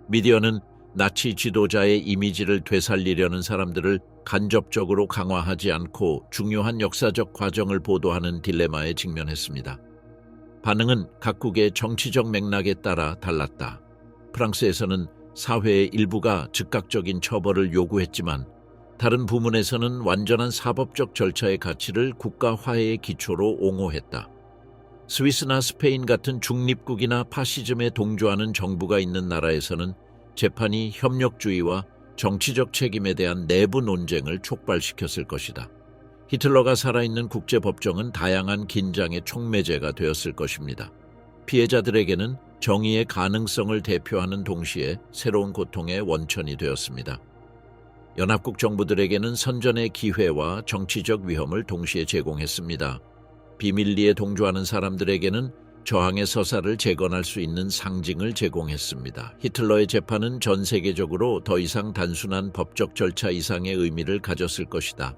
미디어는 나치 지도자의 이미지를 되살리려는 사람들을 간접적으로 강화하지 않고 중요한 역사적 과정을 보도하는 딜레마에 직면했습니다. 반응은 각국의 정치적 맥락에 따라 달랐다. 프랑스에서는 사회의 일부가 즉각적인 처벌을 요구했지만 다른 부문에서는 완전한 사법적 절차의 가치를 국가 화해의 기초로 옹호했다. 스위스나 스페인 같은 중립국이나 파시즘에 동조하는 정부가 있는 나라에서는 재판이 협력주의와 정치적 책임에 대한 내부 논쟁을 촉발시켰을 것이다. 히틀러가 살아있는 국제법정은 다양한 긴장의 촉매제가 되었을 것입니다. 피해자들에게는 정의의 가능성을 대표하는 동시에 새로운 고통의 원천이 되었습니다. 연합국 정부들에게는 선전의 기회와 정치적 위험을 동시에 제공했습니다. 비밀리에 동조하는 사람들에게는 저항의 서사를 재건할 수 있는 상징을 제공했습니다. 히틀러의 재판은 전 세계적으로 더 이상 단순한 법적 절차 이상의 의미를 가졌을 것이다.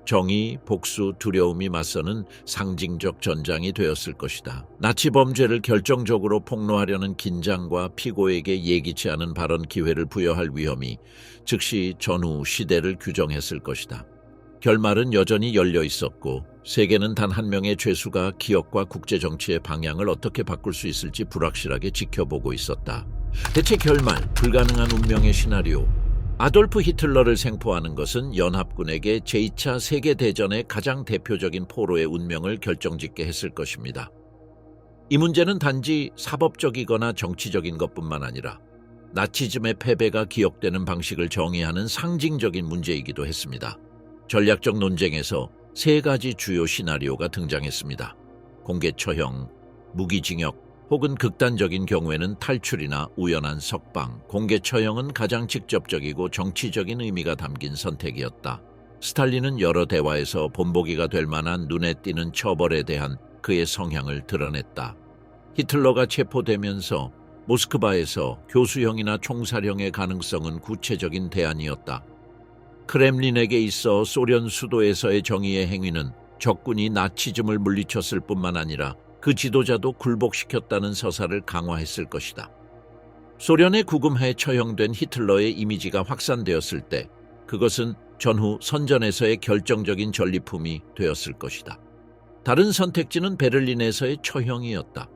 정의, 복수, 두려움이 맞서는 상징적 전장이 되었을 것이다. 나치 범죄를 결정적으로 폭로하려는 긴장과 피고에게 예기치 않은 발언 기회를 부여할 위험이 즉시 전후 시대를 규정했을 것이다. 결말은 여전히 열려 있었고 세계는 단 한 명의 죄수가 기억과 국제정치의 방향을 어떻게 바꿀 수 있을지 불확실하게 지켜보고 있었다. 대체 결말, 불가능한 운명의 시나리오. 아돌프 히틀러를 생포하는 것은 연합군에게 제2차 세계대전의 가장 대표적인 포로의 운명을 결정짓게 했을 것입니다. 이 문제는 단지 사법적이거나 정치적인 것뿐만 아니라 나치즘의 패배가 기억되는 방식을 정의하는 상징적인 문제이기도 했습니다. 전략적 논쟁에서 세 가지 주요 시나리오가 등장했습니다. 공개 처형, 무기징역, 혹은 극단적인 경우에는 탈출이나 우연한 석방. 공개 처형은 가장 직접적이고 정치적인 의미가 담긴 선택이었다. 스탈린은 여러 대화에서 본보기가 될 만한 눈에 띄는 처벌에 대한 그의 성향을 드러냈다. 히틀러가 체포되면서 모스크바에서 교수형이나 총살형의 가능성은 구체적인 대안이었다. 크렘린에게 있어 소련 수도에서의 정의의 행위는 적군이 나치즘을 물리쳤을 뿐만 아니라 그 지도자도 굴복시켰다는 서사를 강화했을 것이다. 소련의 구금하에 처형된 히틀러의 이미지가 확산되었을 때 그것은 전후 선전에서의 결정적인 전리품이 되었을 것이다. 다른 선택지는 베를린에서의 처형이었다.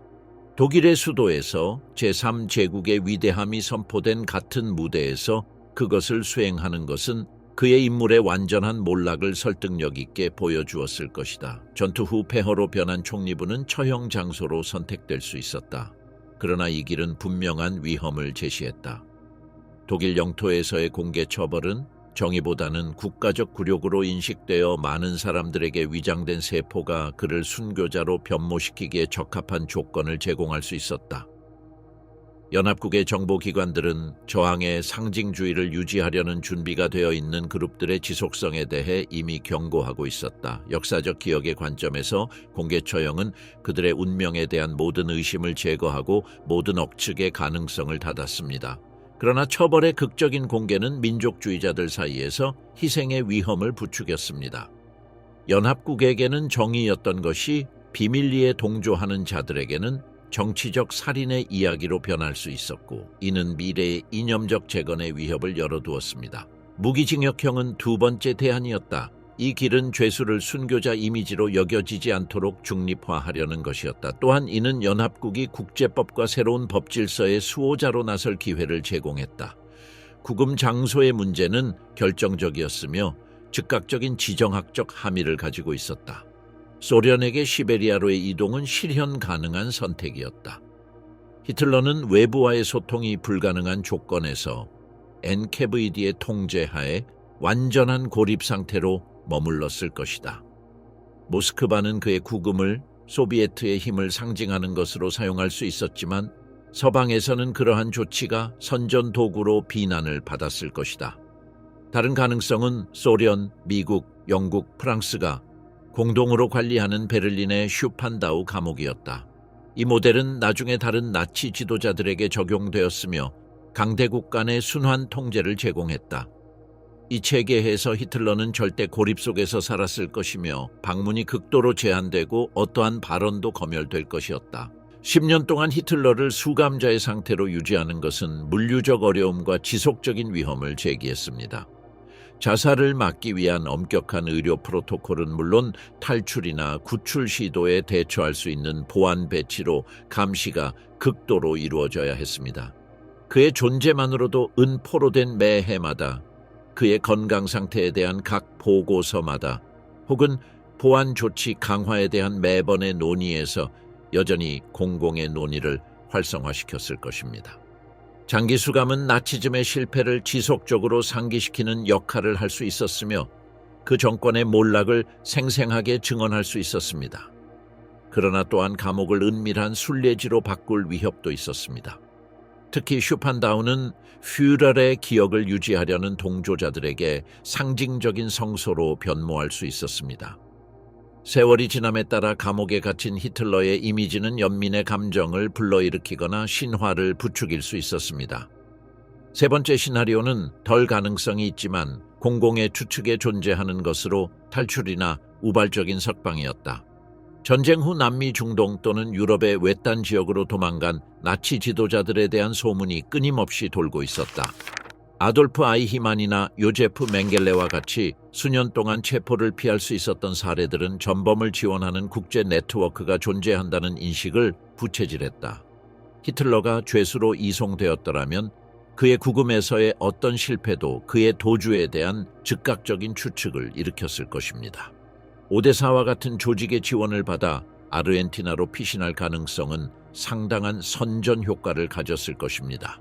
독일의 수도에서 제3제국의 위대함이 선포된 같은 무대에서 그것을 수행하는 것은 그의 인물의 완전한 몰락을 설득력 있게 보여주었을 것이다. 전투 후 폐허로 변한 총리부는 처형 장소로 선택될 수 있었다. 그러나 이 길은 분명한 위험을 제시했다. 독일 영토에서의 공개 처벌은 정의보다는 국가적 굴욕으로 인식되어 많은 사람들에게 위장된 세포가 그를 순교자로 변모시키기에 적합한 조건을 제공할 수 있었다. 연합국의 정보기관들은 저항의 상징주의를 유지하려는 준비가 되어 있는 그룹들의 지속성에 대해 이미 경고하고 있었다. 역사적 기억의 관점에서 공개 처형은 그들의 운명에 대한 모든 의심을 제거하고 모든 억측의 가능성을 닫았습니다. 그러나 처벌의 극적인 공개는 민족주의자들 사이에서 희생의 위험을 부추겼습니다. 연합국에게는 정의였던 것이 비밀리에 동조하는 자들에게는 정치적 살인의 이야기로 변할 수 있었고, 이는 미래의 이념적 재건의 위협을 열어두었습니다. 무기징역형은 두 번째 대안이었다. 이 길은 죄수를 순교자 이미지로 여겨지지 않도록 중립화하려는 것이었다. 또한 이는 연합국이 국제법과 새로운 법 질서의 수호자로 나설 기회를 제공했다. 구금 장소의 문제는 결정적이었으며 즉각적인 지정학적 함의를 가지고 있었다. 소련에게 시베리아로의 이동은 실현 가능한 선택이었다. 히틀러는 외부와의 소통이 불가능한 조건에서 NKVD의 통제하에 완전한 고립 상태로 머물렀을 것이다. 모스크바는 그의 구금을 소비에트의 힘을 상징하는 것으로 사용할 수 있었지만 서방에서는 그러한 조치가 선전 도구로 비난을 받았을 것이다. 다른 가능성은 소련, 미국, 영국, 프랑스가 공동으로 관리하는 베를린의 슈판다우 감옥이었다. 이 모델은 나중에 다른 나치 지도자들에게 적용되었으며 강대국 간의 순환 통제를 제공했다. 이 체계에서 히틀러는 절대 고립 속에서 살았을 것이며 방문이 극도로 제한되고 어떠한 발언도 검열될 것이었다. 10년 동안 히틀러를 수감자의 상태로 유지하는 것은 물리적 어려움과 지속적인 위험을 제기했습니다. 자살을 막기 위한 엄격한 의료 프로토콜은 물론 탈출이나 구출 시도에 대처할 수 있는 보안 배치로 감시가 극도로 이루어져야 했습니다. 그의 존재만으로도 은포로된 매 해마다 그의 건강 상태에 대한 각 보고서마다 혹은 보안 조치 강화에 대한 매번의 논의에서 여전히 공공의 논의를 활성화시켰을 것입니다. 장기 수감은 나치즘의 실패를 지속적으로 상기시키는 역할을 할 수 있었으며 그 정권의 몰락을 생생하게 증언할 수 있었습니다. 그러나 또한 감옥을 은밀한 순례지로 바꿀 위협도 있었습니다. 특히 슈판다우는 퓨러의 기억을 유지하려는 동조자들에게 상징적인 성소로 변모할 수 있었습니다. 세월이 지남에 따라 감옥에 갇힌 히틀러의 이미지는 연민의 감정을 불러일으키거나 신화를 부추길 수 있었습니다. 세 번째 시나리오는 덜 가능성이 있지만 공공의 추측에 존재하는 것으로 탈출이나 우발적인 석방이었다. 전쟁 후 남미 중동 또는 유럽의 외딴 지역으로 도망간 나치 지도자들에 대한 소문이 끊임없이 돌고 있었다. 아돌프 아이히만이나 요제프 맹겔레와 같이 수년 동안 체포를 피할 수 있었던 사례들은 전범을 지원하는 국제 네트워크가 존재한다는 인식을 부채질했다. 히틀러가 죄수로 이송되었더라면 그의 구금에서의 어떤 실패도 그의 도주에 대한 즉각적인 추측을 일으켰을 것입니다. 오데사와 같은 조직의 지원을 받아 아르헨티나로 피신할 가능성은 상당한 선전 효과를 가졌을 것입니다.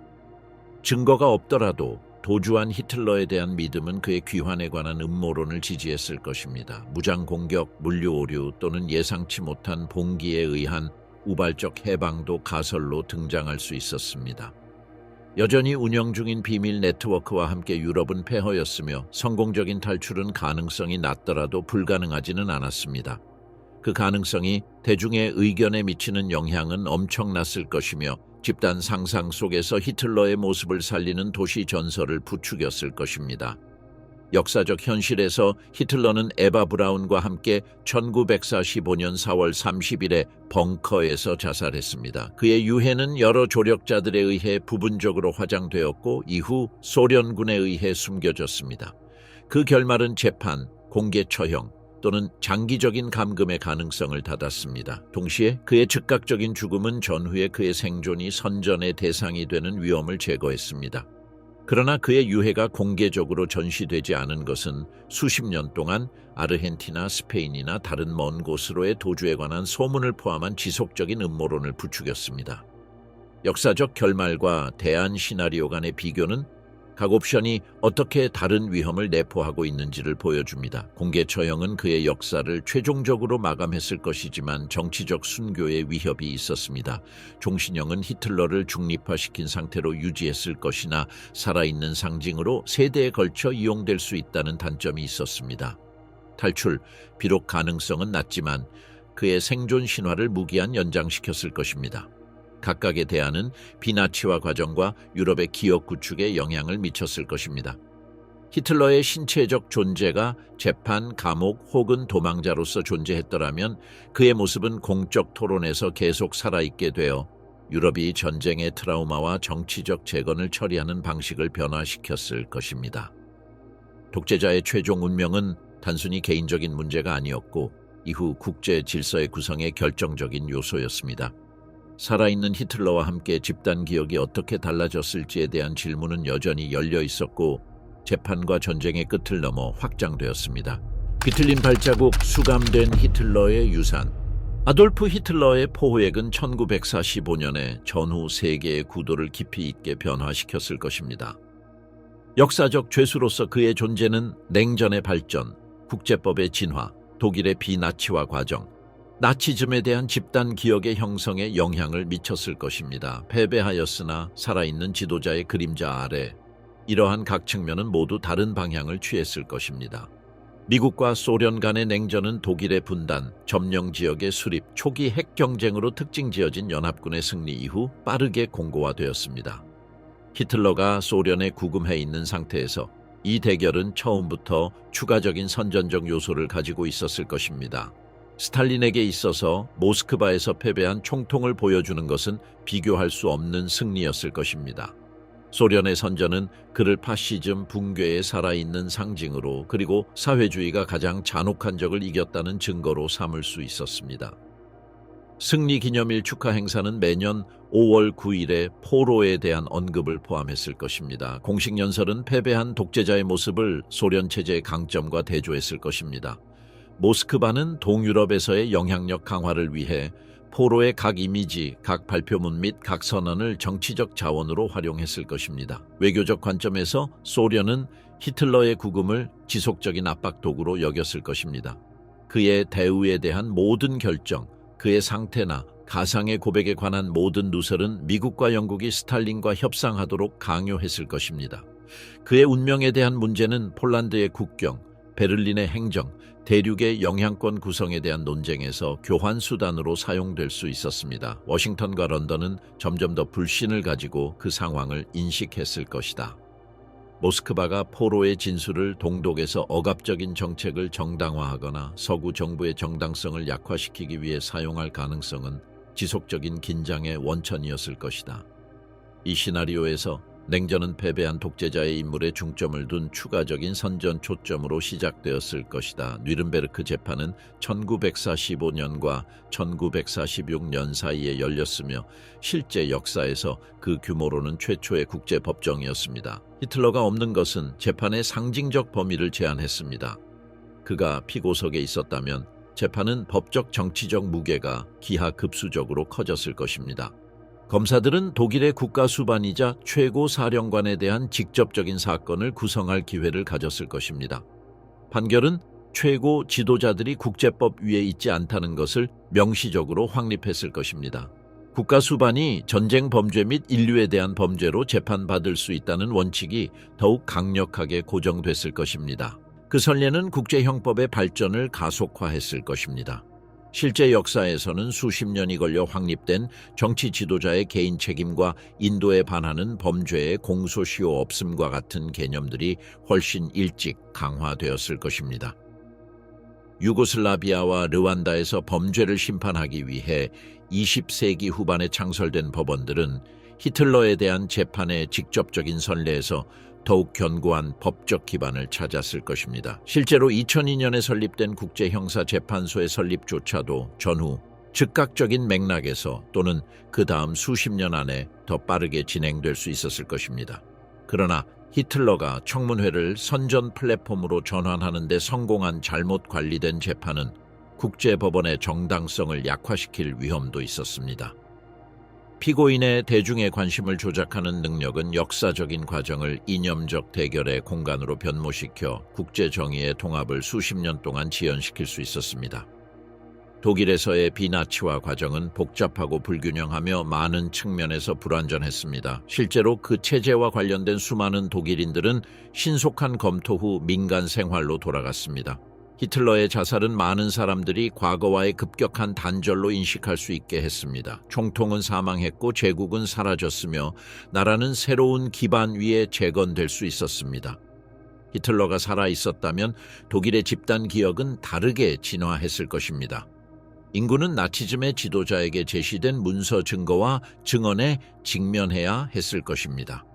증거가 없더라도 도주한 히틀러에 대한 믿음은 그의 귀환에 관한 음모론을 지지했을 것입니다. 무장 공격, 물류 오류 또는 예상치 못한 봉기에 의한 우발적 해방도 가설로 등장할 수 있었습니다. 여전히 운영 중인 비밀 네트워크와 함께 유럽은 폐허였으며 성공적인 탈출은 가능성이 낮더라도 불가능하지는 않았습니다. 그 가능성이 대중의 의견에 미치는 영향은 엄청났을 것이며 집단 상상 속에서 히틀러의 모습을 살리는 도시 전설을 부추겼을 것입니다. 역사적 현실에서 히틀러는 에바 브라운과 함께 1945년 4월 30일에 벙커에서 자살했습니다. 그의 유해는 여러 조력자들에 의해 부분적으로 화장되었고 이후 소련군에 의해 숨겨졌습니다. 그 결말은 재판, 공개 처형 또는 장기적인 감금의 가능성을 닫았습니다. 동시에 그의 즉각적인 죽음은 전후에 그의 생존이 선전의 대상이 되는 위험을 제거했습니다. 그러나 그의 유해가 공개적으로 전시되지 않은 것은 수십 년 동안 아르헨티나, 스페인이나 다른 먼 곳으로의 도주에 관한 소문을 포함한 지속적인 음모론을 부추겼습니다. 역사적 결말과 대안 시나리오 간의 비교는 각 옵션이 어떻게 다른 위험을 내포하고 있는지를 보여줍니다. 공개 처형은 그의 역사를 최종적으로 마감했을 것이지만 정치적 순교의 위협이 있었습니다. 종신형은 히틀러를 중립화시킨 상태로 유지했을 것이나 살아있는 상징으로 세대에 걸쳐 이용될 수 있다는 단점이 있었습니다. 탈출, 비록 가능성은 낮지만 그의 생존 신화를 무기한 연장시켰을 것입니다. 각각의 대안은 비나치화 과정과 유럽의 기업 구축에 영향을 미쳤을 것입니다. 히틀러의 신체적 존재가 재판, 감옥 혹은 도망자로서 존재했더라면 그의 모습은 공적 토론에서 계속 살아있게 되어 유럽이 전쟁의 트라우마와 정치적 재건을 처리하는 방식을 변화시켰을 것입니다. 독재자의 최종 운명은 단순히 개인적인 문제가 아니었고 이후 국제 질서의 구성에 결정적인 요소였습니다. 살아있는 히틀러와 함께 집단 기억이 어떻게 달라졌을지에 대한 질문은 여전히 열려 있었고 재판과 전쟁의 끝을 넘어 확장되었습니다. 비틀린 발자국, 수감된 히틀러의 유산. 아돌프 히틀러의 포획은 1945년에 전후 세계의 구도를 깊이 있게 변화시켰을 것입니다. 역사적 죄수로서 그의 존재는 냉전의 발전, 국제법의 진화, 독일의 비나치화 과정, 나치즘에 대한 집단 기억의 형성에 영향을 미쳤을 것입니다. 패배하였으나 살아있는 지도자의 그림자 아래 이러한 각 측면은 모두 다른 방향을 취했을 것입니다. 미국과 소련 간의 냉전은 독일의 분단, 점령 지역의 수립, 초기 핵 경쟁으로 특징지어진 연합군의 승리 이후 빠르게 공고화되었습니다. 히틀러가 소련에 구금해 있는 상태에서 이 대결은 처음부터 추가적인 선전적 요소를 가지고 있었을 것입니다. 스탈린에게 있어서 모스크바에서 패배한 총통을 보여주는 것은 비교할 수 없는 승리였을 것입니다. 소련의 선전은 그를 파시즘 붕괴에 살아있는 상징으로 그리고 사회주의가 가장 잔혹한 적을 이겼다는 증거로 삼을 수 있었습니다. 승리 기념일 축하 행사는 매년 5월 9일에 포로에 대한 언급을 포함했을 것입니다. 공식 연설은 패배한 독재자의 모습을 소련 체제의 강점과 대조했을 것입니다. 모스크바는 동유럽에서의 영향력 강화를 위해 포로의 각 이미지, 각 발표문 및 각 선언을 정치적 자원으로 활용했을 것입니다. 외교적 관점에서 소련은 히틀러의 구금을 지속적인 압박 도구로 여겼을 것입니다. 그의 대우에 대한 모든 결정, 그의 상태나 가상의 고백에 관한 모든 누설은 미국과 영국이 스탈린과 협상하도록 강요했을 것입니다. 그의 운명에 대한 문제는 폴란드의 국경, 베를린의 행정, 대륙의 영향권 구성에 대한 논쟁에서 교환 수단으로 사용될 수 있었습니다. 워싱턴과 런던은 점점 더 불신을 가지고 그 상황을 인식했을 것이다. 모스크바가 포로의 진술을 동독에서 억압적인 정책을 정당화하거나 서구 정부의 정당성을 약화시키기 위해 사용할 가능성은 지속적인 긴장의 원천이었을 것이다. 이 시나리오에서 냉전은 패배한 독재자의 인물에 중점을 둔 추가적인 선전 초점으로 시작되었을 것이다. 뉘른베르크 재판은 1945년과 1946년 사이에 열렸으며 실제 역사에서 그 규모로는 최초의 국제법정이었습니다. 히틀러가 없는 것은 재판의 상징적 범위를 제한했습니다. 그가 피고석에 있었다면 재판은 법적 정치적 무게가 기하급수적으로 커졌을 것입니다. 검사들은 독일의 국가수반이자 최고 사령관에 대한 직접적인 사건을 구성할 기회를 가졌을 것입니다. 판결은 최고 지도자들이 국제법 위에 있지 않다는 것을 명시적으로 확립했을 것입니다. 국가수반이 전쟁 범죄 및 인류에 대한 범죄로 재판받을 수 있다는 원칙이 더욱 강력하게 고정됐을 것입니다. 그 선례는 국제형법의 발전을 가속화했을 것입니다. 실제 역사에서는 수십 년이 걸려 확립된 정치 지도자의 개인 책임과 인도에 반하는 범죄의 공소시효 없음과 같은 개념들이 훨씬 일찍 강화되었을 것입니다. 유고슬라비아와 르완다에서 범죄를 심판하기 위해 20세기 후반에 창설된 법원들은 히틀러에 대한 재판의 직접적인 선례에서 더욱 견고한 법적 기반을 찾았을 것입니다. 실제로 2002년에 설립된 국제형사재판소의 설립조차도 전후 즉각적인 맥락에서 또는 그 다음 수십 년 안에 더 빠르게 진행될 수 있었을 것입니다. 그러나 히틀러가 청문회를 선전 플랫폼으로 전환하는 데 성공한 잘못 관리된 재판은 국제법원의 정당성을 약화시킬 위험도 있었습니다. 피고인의 대중의 관심을 조작하는 능력은 역사적인 과정을 이념적 대결의 공간으로 변모시켜 국제 정의의 통합을 수십 년 동안 지연시킬 수 있었습니다. 독일에서의 비나치화 과정은 복잡하고 불균형하며 많은 측면에서 불완전했습니다. 실제로 그 체제와 관련된 수많은 독일인들은 신속한 검토 후 민간 생활로 돌아갔습니다. 히틀러의 자살은 많은 사람들이 과거와의 급격한 단절로 인식할 수 있게 했습니다. 총통은 사망했고 제국은 사라졌으며 나라는 새로운 기반 위에 재건될 수 있었습니다. 히틀러가 살아 있었다면 독일의 집단 기억은 다르게 진화했을 것입니다. 인구는 나치즘의 지도자에게 제시된 문서 증거와 증언에 직면해야 했을 것입니다.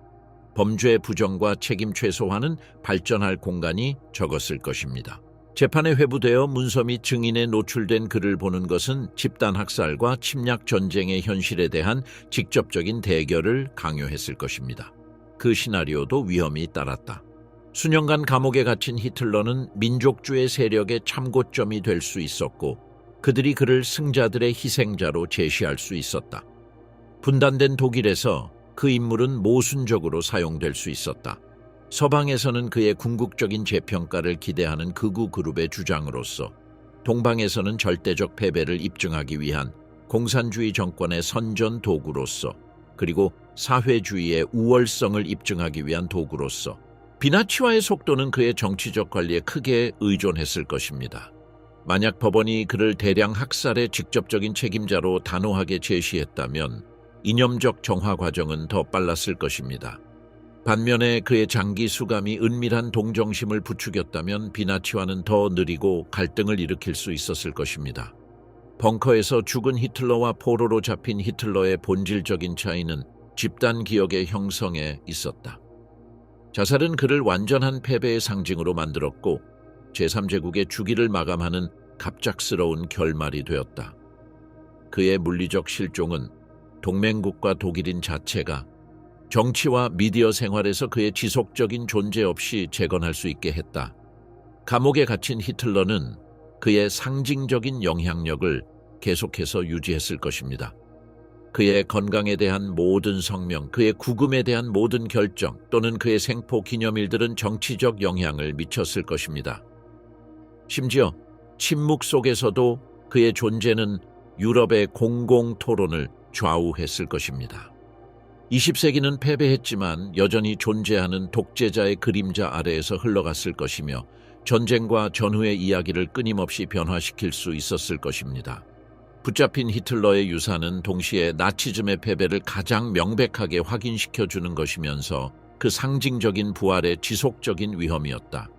범죄 부정과 책임 최소화는 발전할 공간이 적었을 것입니다. 재판에 회부되어 문서 및 증인에 노출된 글을 보는 것은 집단 학살과 침략 전쟁의 현실에 대한 직접적인 대결을 강요했을 것입니다. 그 시나리오도 위험이 따랐다. 수년간 감옥에 갇힌 히틀러는 민족주의 세력의 참고점이 될 수 있었고 그들이 그를 승자들의 희생자로 제시할 수 있었다. 분단된 독일에서 그 인물은 모순적으로 사용될 수 있었다. 서방에서는 그의 궁극적인 재평가를 기대하는 극우 그룹의 주장으로서, 동방에서는 절대적 패배를 입증하기 위한 공산주의 정권의 선전 도구로서, 그리고 사회주의의 우월성을 입증하기 위한 도구로서 비나치화의 속도는 그의 정치적 관리에 크게 의존했을 것입니다. 만약 법원이 그를 대량 학살의 직접적인 책임자로 단호하게 제시했다면 이념적 정화 과정은 더 빨랐을 것입니다. 반면에 그의 장기 수감이 은밀한 동정심을 부추겼다면 비나치화는 더 느리고 갈등을 일으킬 수 있었을 것입니다. 벙커에서 죽은 히틀러와 포로로 잡힌 히틀러의 본질적인 차이는 집단 기억의 형성에 있었다. 자살은 그를 완전한 패배의 상징으로 만들었고 제3제국의 주기를 마감하는 갑작스러운 결말이 되었다. 그의 물리적 실종은 동맹국과 독일인 자체가 정치와 미디어 생활에서 그의 지속적인 존재 없이 재건할 수 있게 했다. 감옥에 갇힌 히틀러는 그의 상징적인 영향력을 계속해서 유지했을 것입니다. 그의 건강에 대한 모든 성명, 그의 구금에 대한 모든 결정 또는 그의 생포 기념일들은 정치적 영향을 미쳤을 것입니다. 심지어 침묵 속에서도 그의 존재는 유럽의 공공 토론을 좌우했을 것입니다. 20세기는 패배했지만 여전히 존재하는 독재자의 그림자 아래에서 흘러갔을 것이며 전쟁과 전후의 이야기를 끊임없이 변화시킬 수 있었을 것입니다. 붙잡힌 히틀러의 유산은 동시에 나치즘의 패배를 가장 명백하게 확인시켜주는 것이면서 그 상징적인 부활의 지속적인 위험이었다.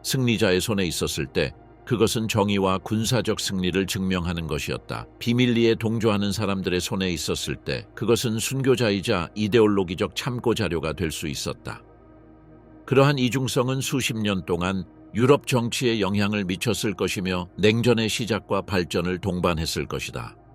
승리자의 손에 있었을 때 그것은 정의와 군사적 승리를 증명하는 것이었다. 비밀리에 동조하는 사람들의 손에 있었을 때 그것은 순교자이자 이데올로기적 참고자료가 될 수 있었다. 그러한 이중성은 수십 년 동안 유럽 정치에 영향을 미쳤을 것이며 냉전의 시작과 발전을 동반했을 것이다.